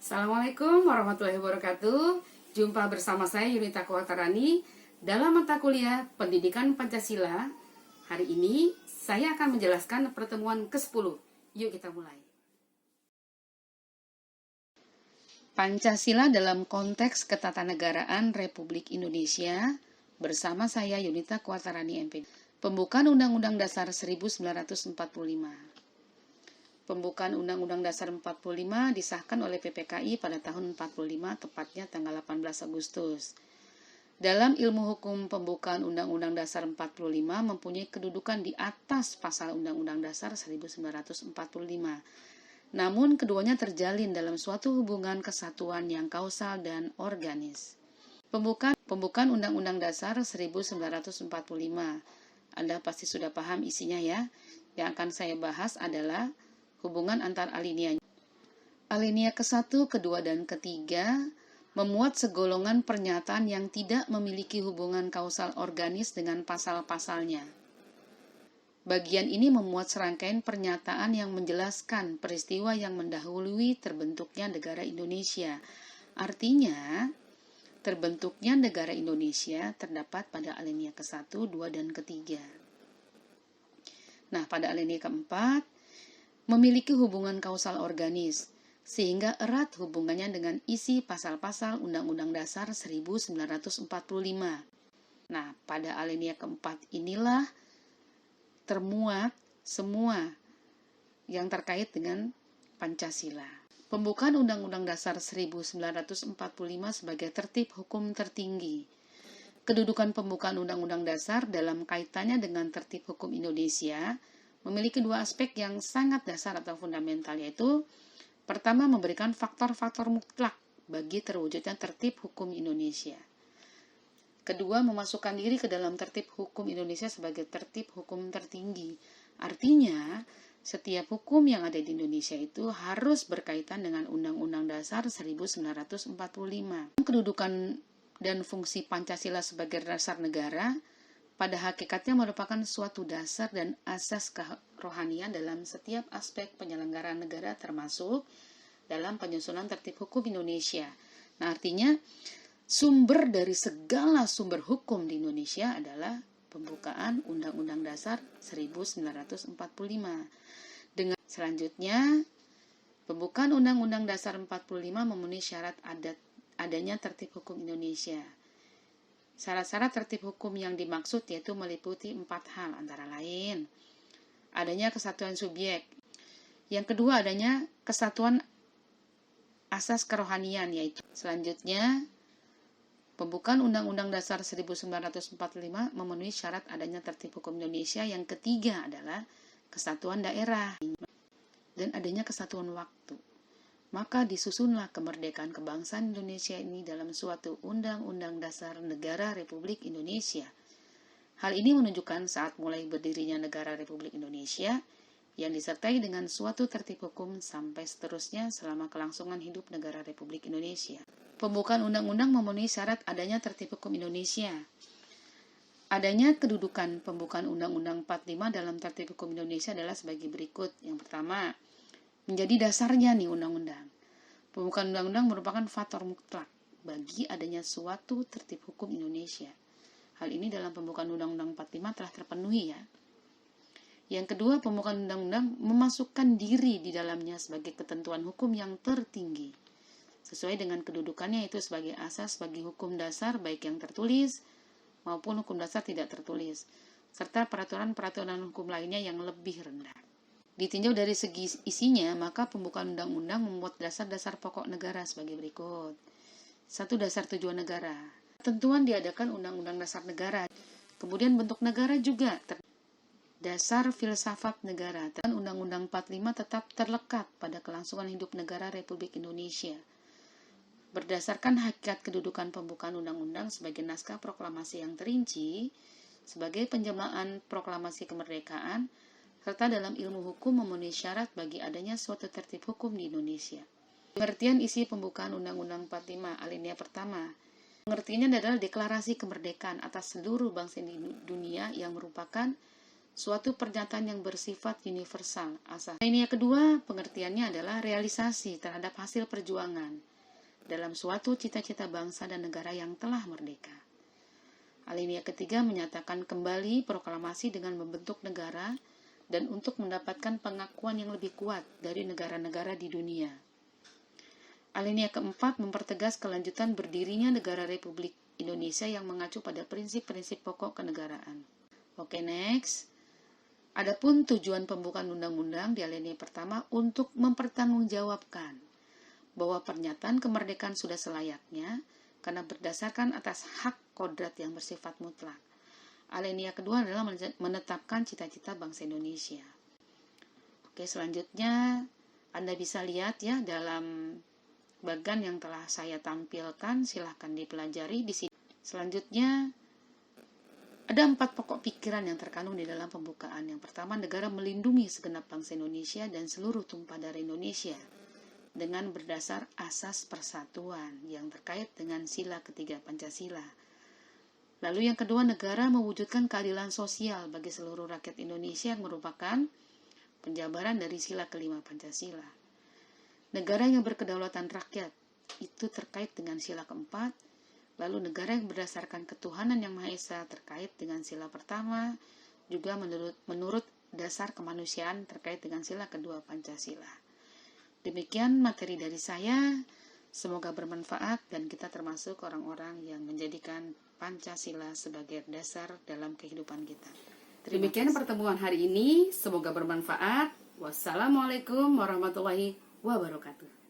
Assalamualaikum warahmatullahi wabarakatuh. Jumpa bersama saya Yunita Kuatarani dalam mata kuliah Pendidikan Pancasila. Hari ini saya akan menjelaskan pertemuan ke-10. Yuk kita mulai. Pancasila dalam konteks ketatanegaraan Republik Indonesia bersama saya Yunita Kuatarani MP. Pembukaan Undang-Undang Dasar 1945. Pembukaan Undang-Undang Dasar 45 disahkan oleh PPKI pada tahun 45, tepatnya tanggal 18 Agustus. Dalam ilmu hukum, pembukaan Undang-Undang Dasar 45 mempunyai kedudukan di atas pasal Undang-Undang Dasar 1945. Namun, keduanya terjalin dalam suatu hubungan kesatuan yang kausal dan organis. Pembukaan Undang-Undang Dasar 1945. Anda pasti sudah paham isinya ya. Yang akan saya bahas adalah hubungan antar alinea. Alinea ke-1, ke-2, dan ke-3 memuat segolongan pernyataan yang tidak memiliki hubungan kausal organis dengan pasal-pasalnya. Bagian ini memuat serangkaian pernyataan yang menjelaskan peristiwa yang mendahului terbentuknya negara Indonesia. Artinya, terbentuknya negara Indonesia terdapat pada alinea ke-1, 2, dan ke-3. Nah, pada alinea ke-4, memiliki hubungan kausal organis, sehingga erat hubungannya dengan isi pasal-pasal Undang-Undang Dasar 1945. Nah, pada alinea ke-4 inilah termuat semua yang terkait dengan Pancasila. Pembukaan Undang-Undang Dasar 1945 sebagai tertib hukum tertinggi. Kedudukan pembukaan Undang-Undang Dasar dalam kaitannya dengan tertib hukum Indonesia memiliki dua aspek yang sangat dasar atau fundamental, yaitu pertama, memberikan faktor-faktor mutlak bagi terwujudnya tertib hukum Indonesia. Kedua, memasukkan diri ke dalam tertib hukum Indonesia sebagai tertib hukum tertinggi. Artinya, setiap hukum yang ada di Indonesia itu harus berkaitan dengan Undang-Undang Dasar 1945. Kedudukan dan fungsi Pancasila sebagai dasar negara pada hakikatnya merupakan suatu dasar dan asas kerohanian dalam setiap aspek penyelenggaraan negara, termasuk dalam penyusunan tertib hukum Indonesia. Nah, artinya sumber dari segala sumber hukum di Indonesia adalah pembukaan Undang-Undang Dasar 1945. Dengan selanjutnya, pembukaan Undang-Undang Dasar 45 memenuhi syarat adanya tertib hukum Indonesia. Syarat-syarat tertib hukum yang dimaksud yaitu meliputi 4 hal, antara lain adanya kesatuan subjek. Yang kedua, adanya kesatuan asas kerohanian, yaitu selanjutnya pembukaan Undang-Undang Dasar 1945 memenuhi syarat adanya tertib hukum Indonesia. Yang ketiga adalah kesatuan daerah dan adanya kesatuan waktu. Maka disusunlah kemerdekaan kebangsaan Indonesia ini dalam suatu Undang-Undang Dasar Negara Republik Indonesia. Hal ini menunjukkan saat mulai berdirinya negara Republik Indonesia yang disertai dengan suatu tertib hukum sampai seterusnya selama kelangsungan hidup negara Republik Indonesia. Pembukaan undang-undang memenuhi syarat adanya tertib hukum Indonesia. Adanya kedudukan pembukaan Undang-Undang 45 dalam tertib hukum Indonesia adalah sebagai berikut. Yang pertama, menjadi dasarnya nih undang-undang. Pembukaan undang-undang merupakan faktor mutlak bagi adanya suatu tertib hukum Indonesia. Hal ini dalam pembukaan Undang-Undang 45 telah terpenuhi ya. Yang kedua, pembukaan undang-undang memasukkan diri di dalamnya sebagai ketentuan hukum yang tertinggi, sesuai dengan kedudukannya itu sebagai asas bagi hukum dasar baik yang tertulis maupun hukum dasar tidak tertulis, serta peraturan-peraturan hukum lainnya yang lebih rendah. Ditinjau dari segi isinya, maka pembukaan undang-undang membuat dasar-dasar pokok negara sebagai berikut. 1. Dasar tujuan negara. Ketentuan diadakan undang-undang dasar negara. Kemudian bentuk negara juga. Dasar filsafat negara. Undang-Undang 45 tetap terlekat pada kelangsungan hidup negara Republik Indonesia. Berdasarkan hakikat kedudukan pembukaan undang-undang sebagai naskah proklamasi yang terinci, sebagai penjemahan proklamasi kemerdekaan, serta dalam ilmu hukum memenuhi syarat bagi adanya suatu tertib hukum di Indonesia. Pengertian isi pembukaan Undang-Undang 45, alinea pertama. Pengertiannya adalah deklarasi kemerdekaan atas seluruh bangsa di dunia yang merupakan suatu pernyataan yang bersifat universal. Alinea kedua, pengertiannya adalah realisasi terhadap hasil perjuangan dalam suatu cita-cita bangsa dan negara yang telah merdeka. Alinea ketiga menyatakan kembali proklamasi dengan membentuk negara dan untuk mendapatkan pengakuan yang lebih kuat dari negara-negara di dunia. Alinea keempat mempertegas kelanjutan berdirinya negara Republik Indonesia yang mengacu pada prinsip-prinsip pokok kenegaraan. Oke, next. Adapun tujuan pembukaan undang-undang di alinea pertama untuk mempertanggungjawabkan bahwa pernyataan kemerdekaan sudah selayaknya karena berdasarkan atas hak kodrat yang bersifat mutlak. Alinea kedua adalah menetapkan cita-cita bangsa Indonesia. Oke, selanjutnya Anda bisa lihat ya dalam bagan yang telah saya tampilkan, silahkan dipelajari di sini. Selanjutnya ada 4 pokok pikiran yang terkandung di dalam pembukaan. Yang pertama, negara melindungi segenap bangsa Indonesia dan seluruh tumpah darah Indonesia dengan berdasar asas persatuan yang terkait dengan sila ketiga Pancasila. Lalu yang kedua, negara mewujudkan keadilan sosial bagi seluruh rakyat Indonesia yang merupakan penjabaran dari sila kelima Pancasila. Negara yang berkedaulatan rakyat itu terkait dengan sila keempat. Lalu negara yang berdasarkan ketuhanan yang Maha Esa terkait dengan sila pertama, juga menurut dasar kemanusiaan terkait dengan sila kedua Pancasila. Demikian materi dari saya, semoga bermanfaat dan kita termasuk orang-orang yang menjadikan Pancasila sebagai dasar dalam kehidupan kita. Demikian pertemuan hari ini, semoga bermanfaat. Wassalamualaikum warahmatullahi wabarakatuh.